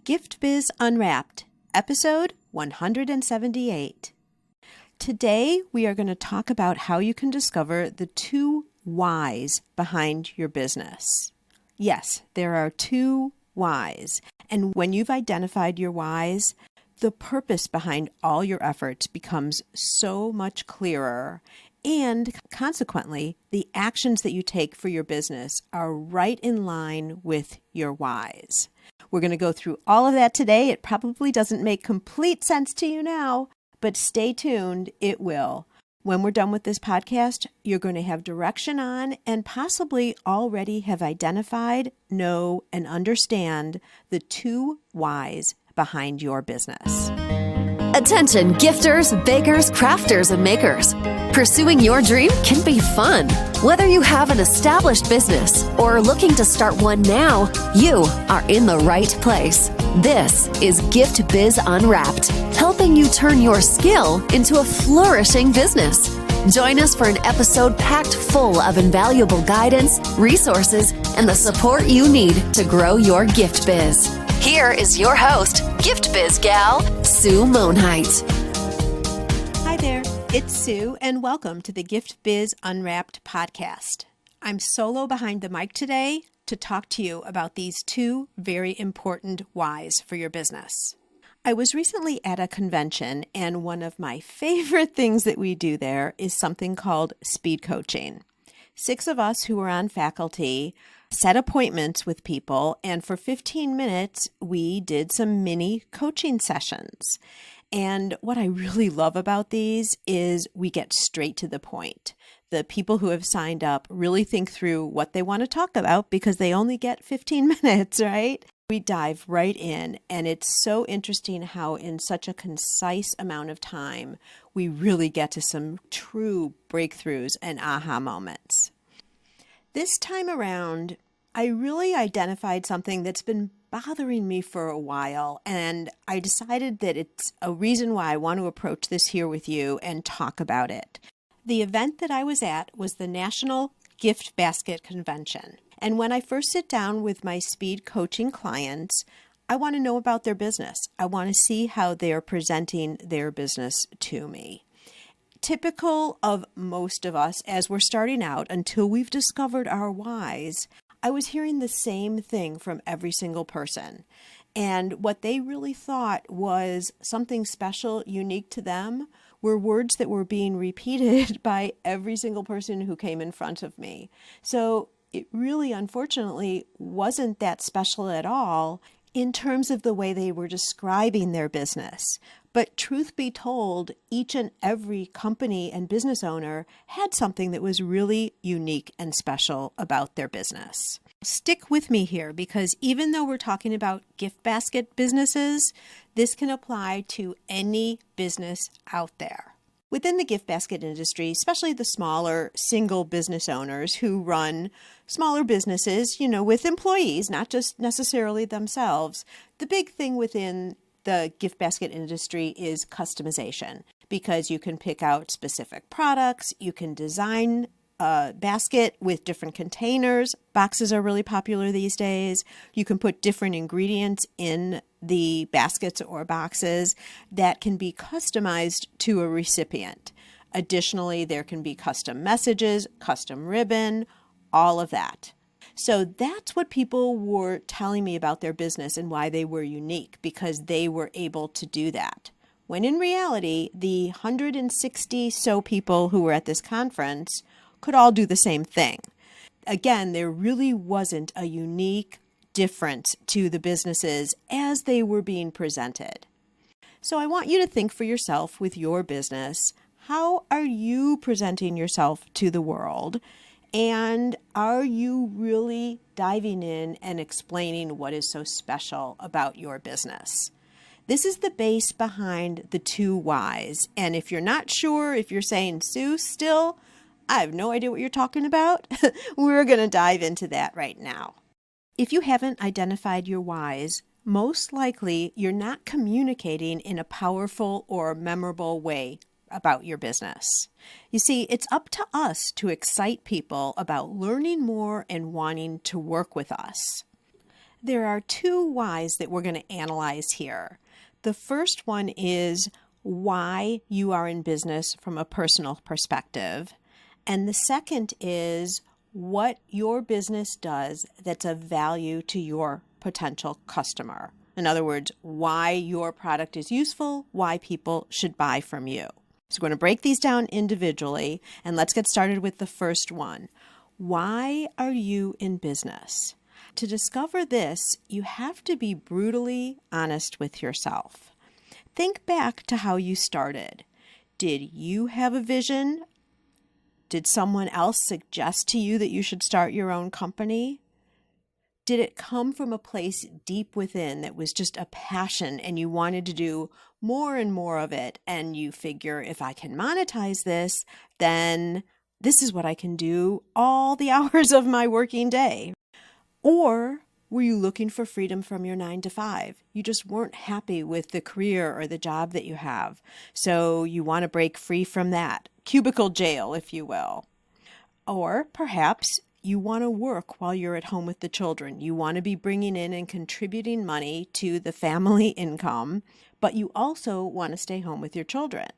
Gift Biz Unwrapped, episode 178. Today, we are going to talk about how you can discover the 2 whys behind your business. Yes, there are 2 whys. And when you've identified your whys, the purpose behind all your efforts becomes so much clearer. And consequently, the actions that you take for your business are right in line with your whys. We're going to go through all of that today. It probably doesn't make complete sense to you now, but stay tuned, it will. When we're done with this podcast, you're going to have direction on and possibly already have identified, know, and understand the 2 whys behind your business. Attention gifters, bakers, crafters, and makers. Pursuing your dream can be fun. Whether you have an established business or are looking to start one now, you are in the right place. This is Gift Biz Unwrapped, helping you turn your skill into a flourishing business. Join us for an episode packed full of invaluable guidance, resources, and the support you need to grow your gift biz. Here is your host, Gift Biz gal, Sue Monheit. Hi there, it's Sue, and welcome to the Gift Biz Unwrapped podcast. I'm solo behind the mic today to talk to you about these 2 very important whys for your business. I was recently at a convention, and one of my favorite things that we do there is something called speed coaching. 6 of us who were on faculty set appointments with people, and for 15 minutes, we did some mini coaching sessions. And what I really love about these is we get straight to the point. The people who have signed up really think through what they want to talk about because they only get 15 minutes, right? We dive right in, and it's so interesting how in such a concise amount of time, we really get to some true breakthroughs and aha moments. This time around, I really identified something that's been bothering me for a while, and I decided that it's a reason why I want to approach this here with you and talk about it. The event that I was at was the National Gift Basket Convention. And when I first sit down with my speed coaching clients, I want to know about their business. I want to see how they're presenting their business to me. Typical of most of us as we're starting out, until we've discovered our whys, I was hearing the same thing from every single person. And what they really thought was something special, unique to them, were words that were being repeated by every single person who came in front of me. So it really, unfortunately, wasn't that special at all in terms of the way they were describing their business. But truth be told, each and every company and business owner had something that was really unique and special about their business. Stick with me here, because even though we're talking about gift basket businesses, this can apply to any business out there. Within the gift basket industry, especially the smaller single business owners who run smaller businesses, with employees, not just necessarily themselves, the big thing within the gift basket industry is customization, because you can pick out specific products, you can design a basket with different containers. Boxes are really popular these days. You can put different ingredients in the baskets or boxes that can be customized to a recipient. Additionally, there can be custom messages, custom ribbon, all of that. So that's what people were telling me about their business and why they were unique, because they were able to do that. When in reality, the 160 so people who were at this conference could all do the same thing. Again, there really wasn't a unique difference to the businesses as they were being presented. So I want you to think for yourself with your business, how are you presenting yourself to the world? And are you really diving in and explaining what is so special about your business? This is the base behind the 2 whys. And if you're not sure, if you're saying, Sue, still, I have no idea what you're talking about, we're going to dive into that right now. If you haven't identified your whys, most likely you're not communicating in a powerful or memorable way about your business. You see, it's up to us to excite people about learning more and wanting to work with us. There are two whys that we're going to analyze here. The first one is why you are in business from a personal perspective. And the second is what your business does that's of value to your potential customer. In other words, why your product is useful, why people should buy from you. So we're going to break these down individually, and let's get started with the first one. Why are you in business? To discover this, you have to be brutally honest with yourself. Think back to how you started. Did you have a vision? Did someone else suggest to you that you should start your own company? Did it come from a place deep within that was just a passion and you wanted to do more and more of it, and you figure, if I can monetize this, then this is what I can do all the hours of my working day? Or were you looking for freedom from your 9-to-5? You just weren't happy with the career or the job that you have, so you want to break free from that. Cubicle jail, if you will. Or perhaps you want to work while you're at home with the children. You want to be bringing in and contributing money to the family income, but you also want to stay home with your children.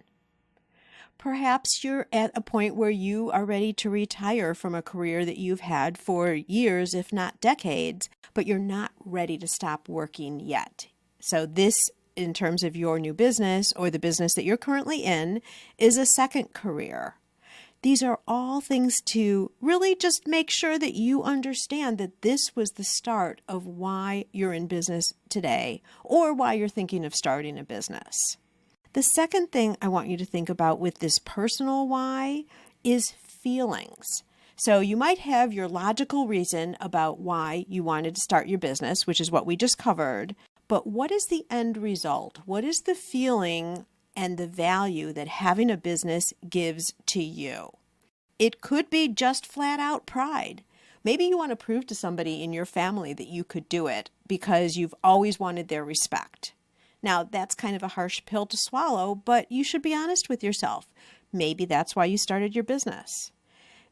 Perhaps you're at a point where you are ready to retire from a career that you've had for years, if not decades, but you're not ready to stop working yet. So this, in terms of your new business or the business that you're currently in, is a second career. These are all things to really just make sure that you understand that this was the start of why you're in business today or why you're thinking of starting a business. The second thing I want you to think about with this personal why is feelings. So you might have your logical reason about why you wanted to start your business, which is what we just covered, but what is the end result? What is the feeling and the value that having a business gives to you? It could be just flat out pride. Maybe you want to prove to somebody in your family that you could do it because you've always wanted their respect. Now, that's kind of a harsh pill to swallow, but you should be honest with yourself. Maybe that's why you started your business.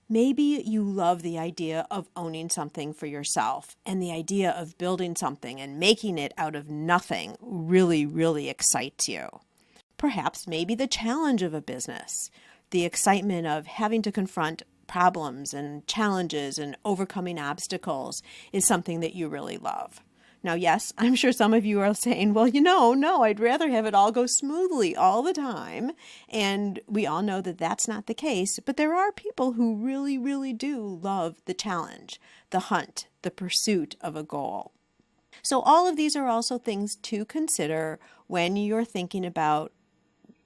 Maybe you love the idea of owning something for yourself, and the idea of building something and making it out of nothing really, really excites you. Perhaps maybe the challenge of a business, the excitement of having to confront problems and challenges and overcoming obstacles is something that you really love. Now, yes, I'm sure some of you are saying, well, no, I'd rather have it all go smoothly all the time. And we all know that that's not the case. But there are people who really, really do love the challenge, the hunt, the pursuit of a goal. So all of these are also things to consider when you're thinking about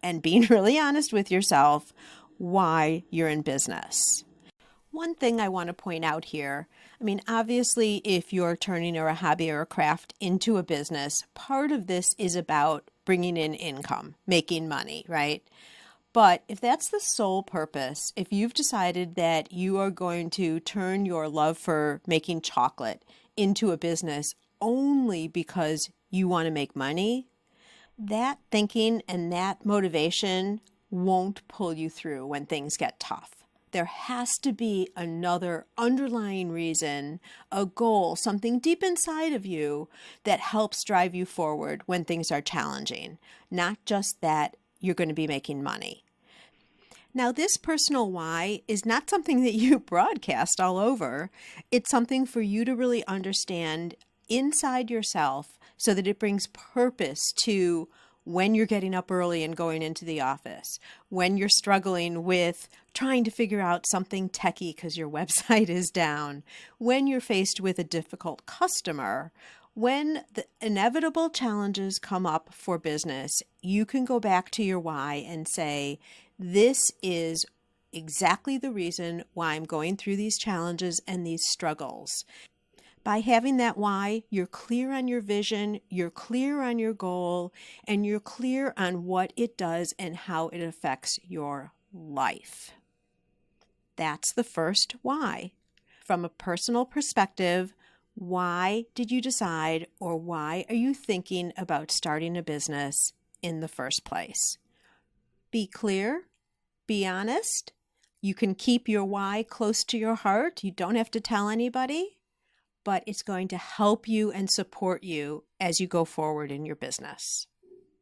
and being really honest with yourself why you're in business. One thing I want to point out here, obviously, if you're turning a hobby or a craft into a business, part of this is about bringing in income, making money, right? But if that's the sole purpose, if you've decided that you are going to turn your love for making chocolate into a business only because you want to make money, that thinking and that motivation won't pull you through when things get tough. There has to be another underlying reason, a goal, something deep inside of you that helps drive you forward when things are challenging, not just that you're going to be making money. Now, this personal why is not something that you broadcast all over. It's something for you to really understand inside yourself so that it brings purpose to when you're getting up early and going into the office, when you're struggling with trying to figure out something techie because your website is down, when you're faced with a difficult customer, when the inevitable challenges come up for business, you can go back to your why and say, this is exactly the reason why I'm going through these challenges and these struggles. By having that why, you're clear on your vision, you're clear on your goal, and you're clear on what it does and how it affects your life. That's the first why. From a personal perspective, why did you decide or why are you thinking about starting a business in the first place? Be clear, be honest. You can keep your why close to your heart. You don't have to tell anybody. but it's going to help you and support you as you go forward in your business.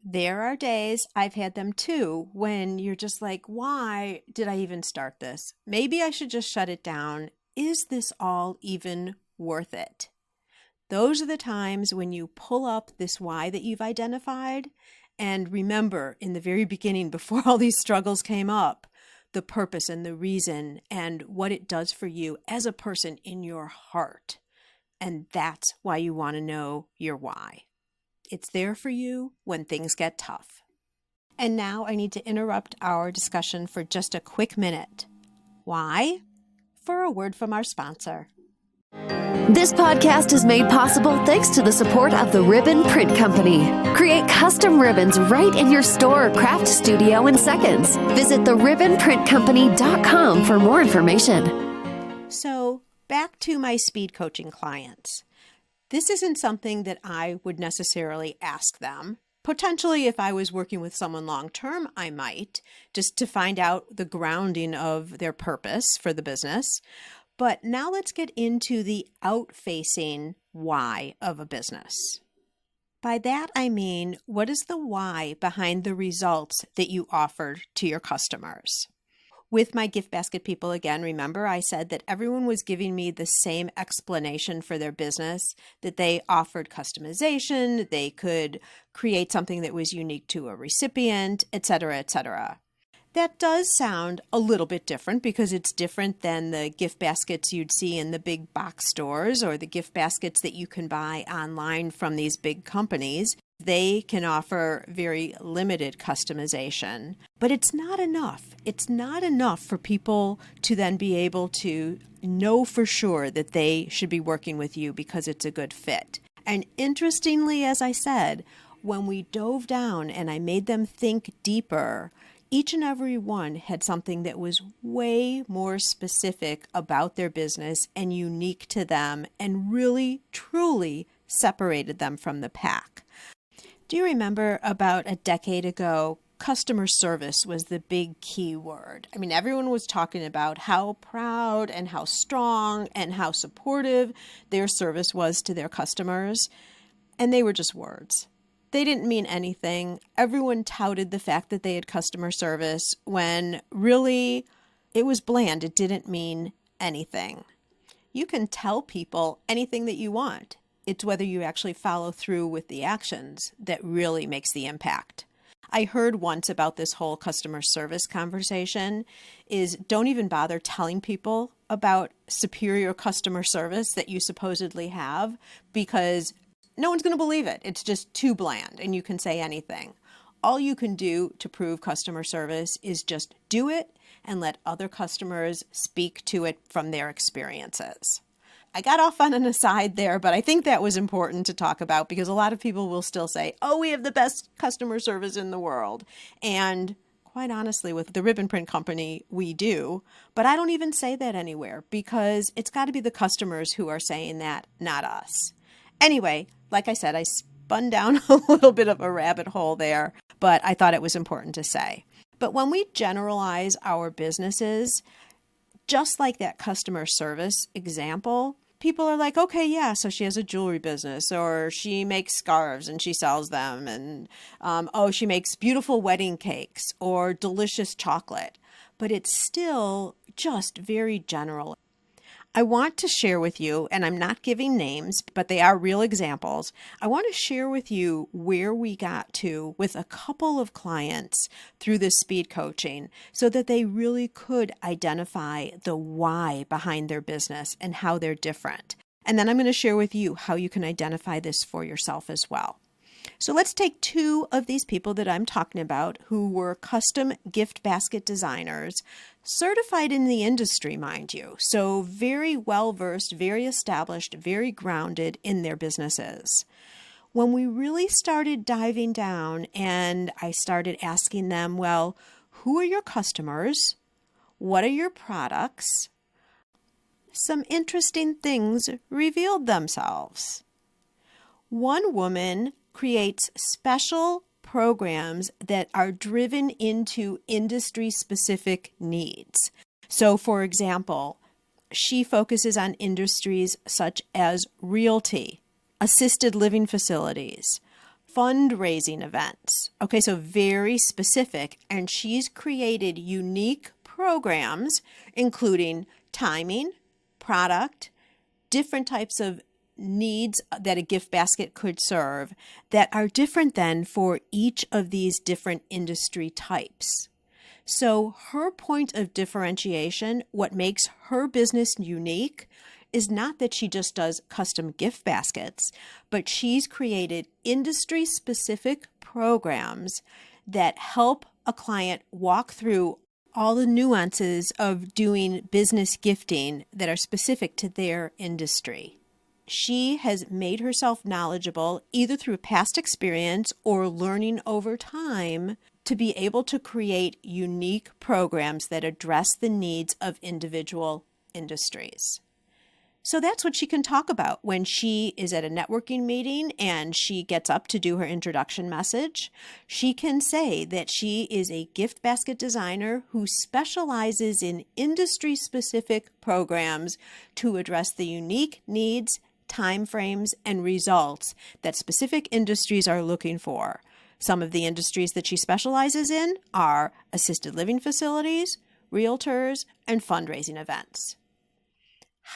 There are days, I've had them too, when you're just like, why did I even start this? Maybe I should just shut it down. Is this all even worth it? Those are the times when you pull up this why that you've identified and remember in the very beginning, before all these struggles came up, the purpose and the reason and what it does for you as a person in your heart. And that's why you want to know your why. It's there for you when things get tough. And now I need to interrupt our discussion for just a quick minute. Why? For a word from our sponsor. This podcast is made possible thanks to the support of the Ribbon Print Company. Create custom ribbons right in your store or craft studio in seconds. Visit theribbonprintcompany.com for more information. So, back to my speed coaching clients. This isn't something that I would necessarily ask them. Potentially, if I was working with someone long-term, I might, just to find out the grounding of their purpose for the business. But now let's get into the out-facing why of a business. By that, I mean, what is the why behind the results that you offered to your customers? With my gift basket people, again, remember I said that everyone was giving me the same explanation for their business, that they offered customization, they could create something that was unique to a recipient, etc., etc. That does sound a little bit different because it's different than the gift baskets you'd see in the big box stores or the gift baskets that you can buy online from these big companies. They can offer very limited customization, but it's not enough. It's not enough for people to then be able to know for sure that they should be working with you because it's a good fit. And interestingly, as I said, when we dove down and I made them think deeper, each and every one had something that was way more specific about their business and unique to them and really, truly separated them from the pack. Do you remember about a decade ago, customer service was the big key word? I mean, everyone was talking about how proud and how strong and how supportive their service was to their customers, and they were just words. They didn't mean anything. Everyone touted the fact that they had customer service when really it was bland. It didn't mean anything. You can tell people anything that you want. It's whether you actually follow through with the actions that really makes the impact. I heard once about this whole customer service conversation is don't even bother telling people about superior customer service that you supposedly have because no one's going to believe it. It's just too bland and you can say anything. All you can do to prove customer service is just do it and let other customers speak to it from their experiences. I got off on an aside there, but I think that was important to talk about because a lot of people will still say, oh, we have the best customer service in the world. And quite honestly, with the Ribbon Print Company, we do. But I don't even say that anywhere because it's got to be the customers who are saying that, not us. Anyway, like I said, I spun down a little bit of a rabbit hole there, but I thought it was important to say. But when we generalize our businesses, just like that customer service example, people are like, okay, yeah, so she has a jewelry business or she makes scarves and she sells them and, she makes beautiful wedding cakes or delicious chocolate. But it's still just very general. I want to share with you, and I'm not giving names, but they are real examples. I want to share with you where we got to with a couple of clients through this speed coaching so that they really could identify the why behind their business and how they're different. And then I'm going to share with you how you can identify this for yourself as well. So let's take two of these people that I'm talking about who were custom gift basket designers, certified in the industry, mind you. So very well-versed, very established, very grounded in their businesses. When we really started diving down and I started asking them, well, who are your customers? What are your products? Some interesting things revealed themselves. One woman creates special programs that are driven into industry-specific needs. So, for example, she focuses on industries such as realty, assisted living facilities, fundraising events. Okay, so very specific. And she's created unique programs, including timing, product, different types of needs that a gift basket could serve that are different than for each of these different industry types. So her point of differentiation, what makes her business unique, is not that she just does custom gift baskets, but she's created industry-specific programs that help a client walk through all the nuances of doing business gifting that are specific to their industry. She has made herself knowledgeable either through past experience or learning over time to be able to create unique programs that address the needs of individual industries. So that's what she can talk about when she is at a networking meeting and she gets up to do her introduction message. She can say that she is a gift basket designer who specializes in industry-specific programs to address the unique needs, timeframes, and results that specific industries are looking for. Some of the industries that she specializes in are assisted living facilities, realtors, and fundraising events.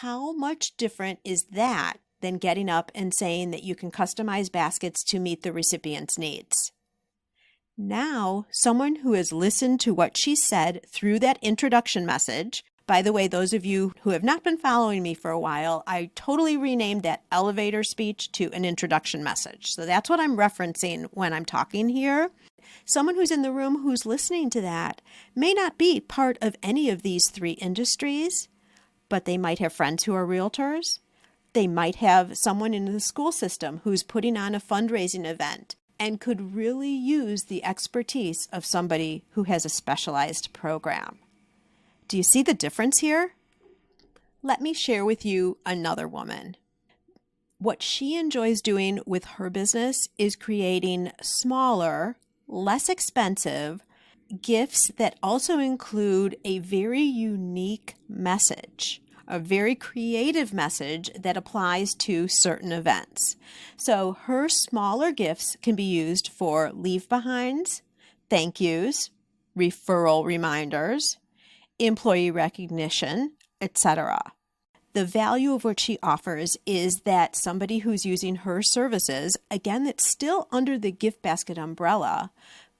How much different is that than getting up and saying that you can customize baskets to meet the recipient's needs? Now, someone who has listened to what she said through that introduction message, by the way, those of you who have not been following me for a while, I totally renamed that elevator speech to an introduction message. So that's what I'm referencing when I'm talking here. Someone who's in the room who's listening to that may not be part of any of these three industries, but they might have friends who are realtors. They might have someone in the school system who's putting on a fundraising event and could really use the expertise of somebody who has a specialized program. Do you see the difference here? Let me share with you another woman. What she enjoys doing with her business is creating smaller, less expensive gifts that also include a very unique message, a very creative message that applies to certain events. So her smaller gifts can be used for leave-behinds, thank yous, referral reminders, employee recognition, etc. The value of what she offers is that somebody who's using her services, again, that's still under the gift basket umbrella,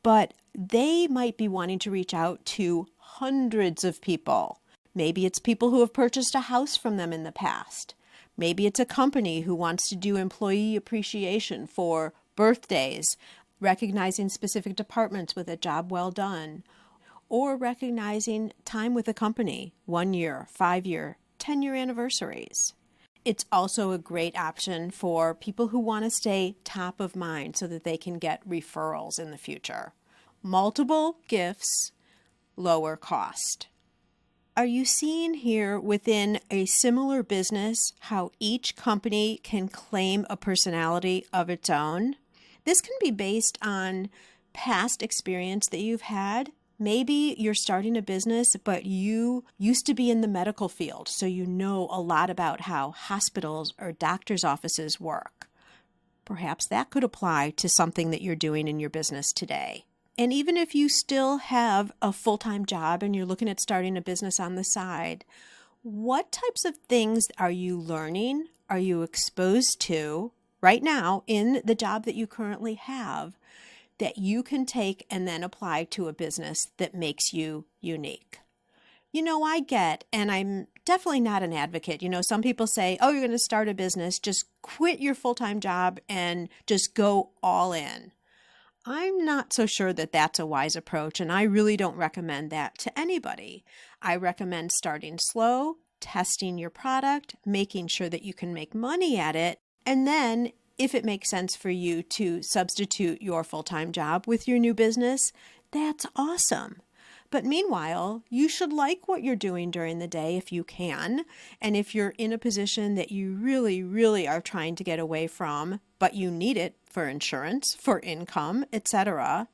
but they might be wanting to reach out to hundreds of people. Maybe it's people who have purchased a house from them in the past. Maybe it's a company who wants to do employee appreciation for birthdays, recognizing specific departments with a job well done, or recognizing time with a company, 1 year, 5-year, 10-year anniversaries. It's also a great option for people who want to stay top of mind so that they can get referrals in the future. Multiple gifts, lower cost. Are you seeing here within a similar business how each company can claim a personality of its own? This can be based on past experience that you've had. Maybe you're starting a business, but you used to be in the medical field, so you know a lot about how hospitals or doctors' offices work. Perhaps that could apply to something that you're doing in your business today. And even if you still have a full-time job and you're looking at starting a business on the side, what types of things are you learning, are you exposed to right now in the job that you currently have that you can take and then apply to a business that makes you unique? You know, I get, and I'm definitely not an advocate. You know, some people say, oh, you're going to start a business, just quit your full-time job and just go all in. I'm not so sure that that's a wise approach, and I really don't recommend that to anybody. I recommend starting slow, testing your product, making sure that you can make money at it, and then if it makes sense for you to substitute your full-time job with your new business, that's awesome. But meanwhile, you should like what you're doing during the day if you can. And if you're in a position that you really, really are trying to get away from, but you need it for insurance, for income, etc.,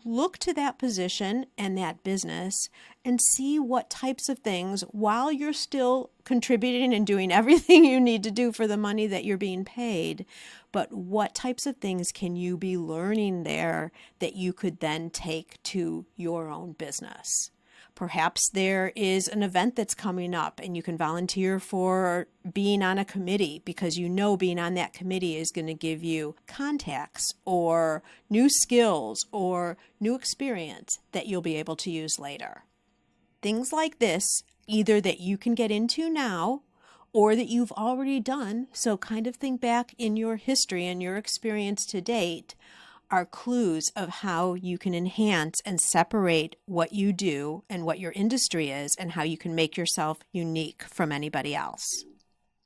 look to that position and that business and see what types of things, while you're still contributing and doing everything you need to do for the money that you're being paid, but what types of things can you be learning there that you could then take to your own business? Perhaps there is an event that's coming up and you can volunteer for being on a committee because you know being on that committee is going to give you contacts or new skills or new experience that you'll be able to use later. Things like this, either that you can get into now or that you've already done, so kind of think back in your history and your experience to date, are clues of how you can enhance and separate what you do and what your industry is and how you can make yourself unique from anybody else.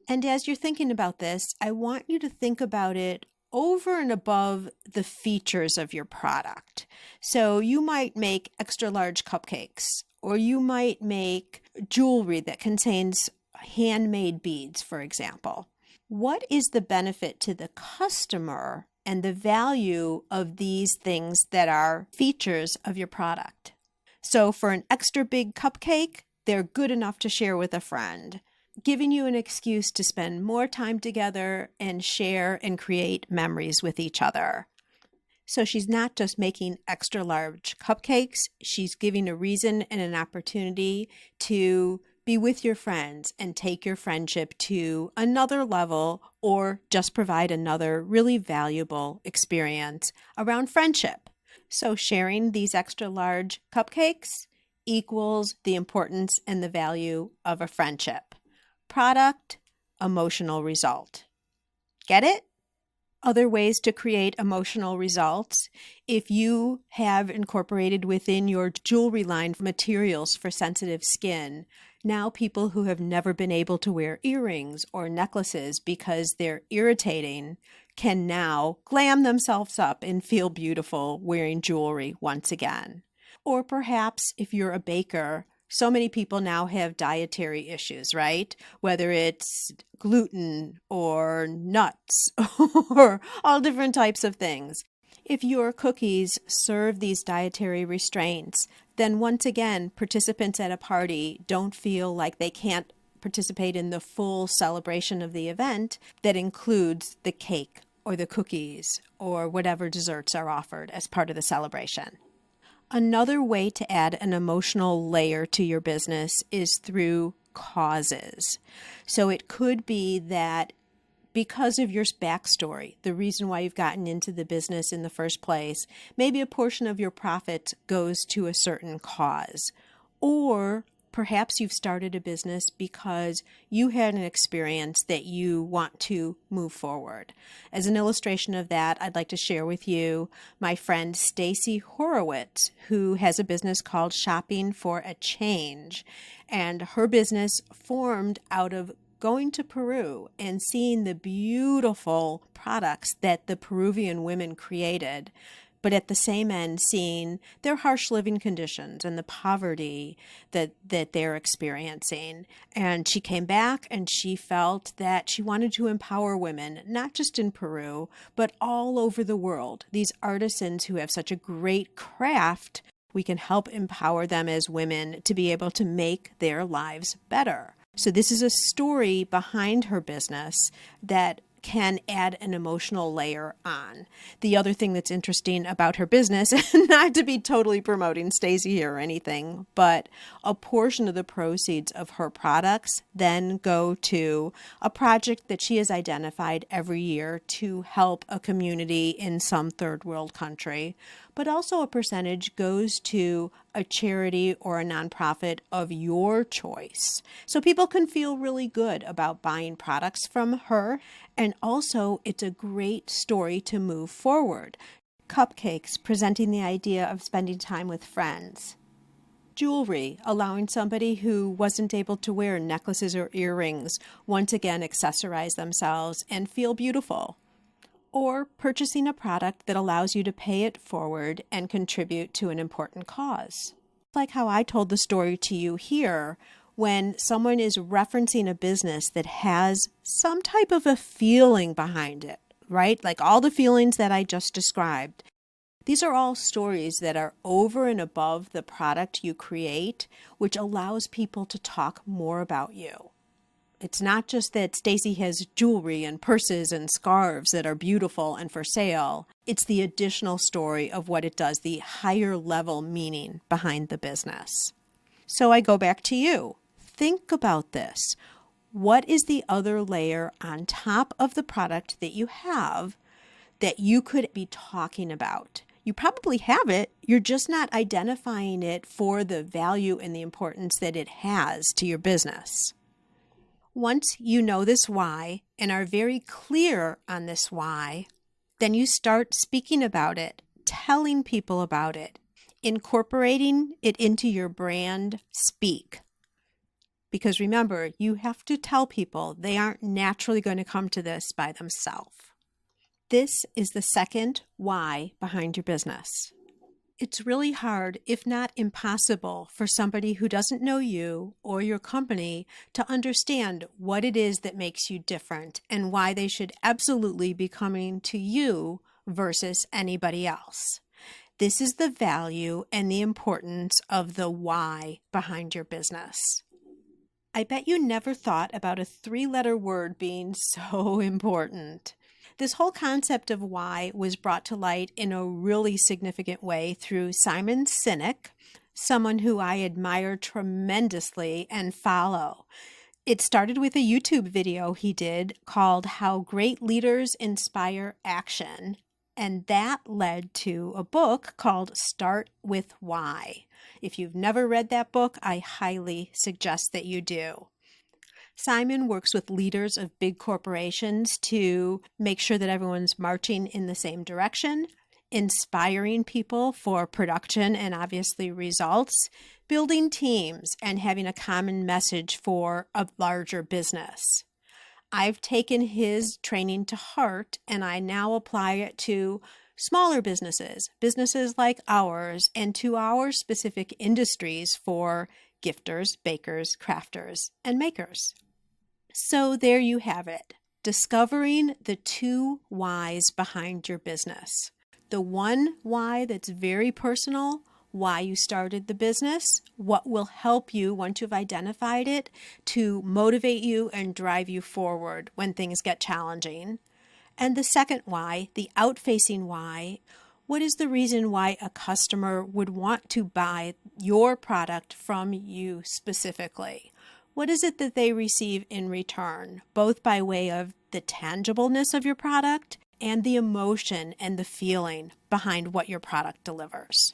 And as you're thinking about this, I want you to think about it over and above the features of your product. So you might make extra large cupcakes, or you might make jewelry that contains handmade beads, for example. What is the benefit to the customer and the value of these things that are features of your product? So for an extra big cupcake, they're good enough to share with a friend, giving you an excuse to spend more time together and share and create memories with each other. So she's not just making extra large cupcakes, she's giving a reason and an opportunity to be with your friends and take your friendship to another level, or just provide another really valuable experience around friendship. So sharing these extra large cupcakes equals the importance and the value of a friendship. Product, emotional result. Get it? Other ways to create emotional results. If you have incorporated within your jewelry line materials for sensitive skin, now people who have never been able to wear earrings or necklaces because they're irritating can now glam themselves up and feel beautiful wearing jewelry once again. Or perhaps if you're a baker, so many people now have dietary issues, right? Whether it's gluten or nuts or all different types of things. If your cookies serve these dietary restraints, then once again, participants at a party don't feel like they can't participate in the full celebration of the event that includes the cake or the cookies or whatever desserts are offered as part of the celebration. Another way to add an emotional layer to your business is through causes. So it could be that because of your backstory, the reason why you've gotten into the business in the first place, maybe a portion of your profit goes to a certain cause. Or perhaps you've started a business because you had an experience that you want to move forward. As an illustration of that, I'd like to share with you my friend Stacy Horowitz, who has a business called Shopping for a Change. And her business formed out of going to Peru and seeing the beautiful products that the Peruvian women created, but at the same end seeing their harsh living conditions and the poverty that they're experiencing. And she came back and she felt that she wanted to empower women, not just in Peru, but all over the world. These artisans who have such a great craft, we can help empower them as women to be able to make their lives better. So this is a story behind her business that can add an emotional layer on. The other thing that's interesting about her business, not to be totally promoting Stacey here or anything, but a portion of the proceeds of her products then go to a project that she has identified every year to help a community in some third world country. But also a percentage goes to a charity or a nonprofit of your choice. So people can feel really good about buying products from her. And also, it's a great story to move forward. Cupcakes, presenting the idea of spending time with friends. Jewelry, allowing somebody who wasn't able to wear necklaces or earrings once again accessorize themselves and feel beautiful. Or purchasing a product that allows you to pay it forward and contribute to an important cause. Like how I told the story to you here, when someone is referencing a business that has some type of a feeling behind it, right? Like all the feelings that I just described. These are all stories that are over and above the product you create, which allows people to talk more about you. It's not just that Stacy has jewelry and purses and scarves that are beautiful and for sale. It's the additional story of what it does, the higher level meaning behind the business. So I go back to you. Think about this. What is the other layer on top of the product that you have that you could be talking about? You probably have it. You're just not identifying it for the value and the importance that it has to your business. Once you know this why and are very clear on this why, then you start speaking about it, telling people about it, incorporating it into your brand speak. Because remember, you have to tell people they aren't naturally going to come to this by themselves. This is the second why behind your business. It's really hard, if not impossible, for somebody who doesn't know you or your company to understand what it is that makes you different and why they should absolutely be coming to you versus anybody else. This is the value and the importance of the why behind your business. I bet you never thought about a 3-letter word being so important. This whole concept of why was brought to light in a really significant way through Simon Sinek, someone who I admire tremendously and follow. It started with a YouTube video he did called How Great Leaders Inspire Action, and that led to a book called Start with Why. If you've never read that book, I highly suggest that you do. Simon works with leaders of big corporations to make sure that everyone's marching in the same direction, inspiring people for production and obviously results, building teams, and having a common message for a larger business. I've taken his training to heart, and I now apply it to smaller businesses like ours, and to our specific industries for gifters, bakers, crafters, and makers. So there you have it, discovering the 2 whys behind your business. The one why that's very personal, why you started the business, what will help you once you've identified it to motivate you and drive you forward when things get challenging. And the second why, the out-facing why, what is the reason why a customer would want to buy your product from you specifically? What is it that they receive in return, both by way of the tangibleness of your product and the emotion and the feeling behind what your product delivers?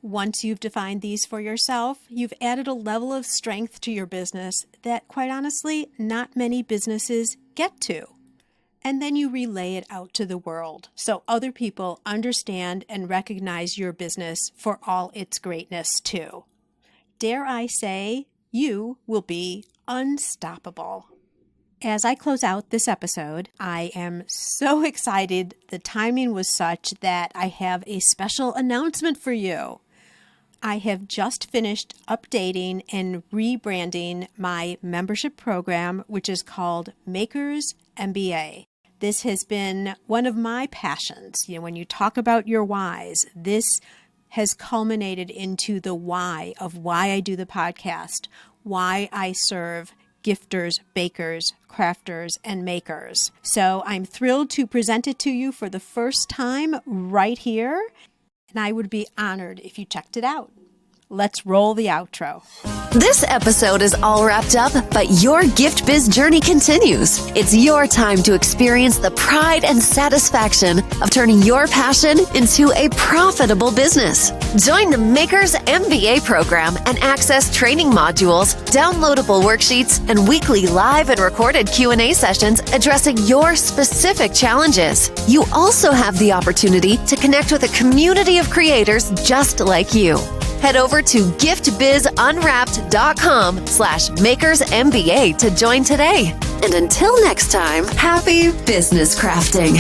Once you've defined these for yourself, you've added a level of strength to your business that, quite honestly, not many businesses get to. And then you relay it out to the world so other people understand and recognize your business for all its greatness too. Dare I say, you will be unstoppable. As I close out this episode, I am so excited. The timing was such that I have a special announcement for you. I have just finished updating and rebranding my membership program, which is called Makers MBA. This has been one of my passions. When you talk about your whys, this has culminated into the why of why I do the podcast, why I serve gifters, bakers, crafters, and makers. So I'm thrilled to present it to you for the first time right here, and I would be honored if you checked it out. Let's roll the outro. This episode is all wrapped up, but your gift biz journey continues. It's your time to experience the pride and satisfaction of turning your passion into a profitable business. Join the Makers MBA program and access training modules, downloadable worksheets, and weekly live and recorded Q&A sessions addressing your specific challenges. You also have the opportunity to connect with a community of creators just like you. Head over to giftbizunwrapped.com/makersmba to join today. And until next time, happy business crafting.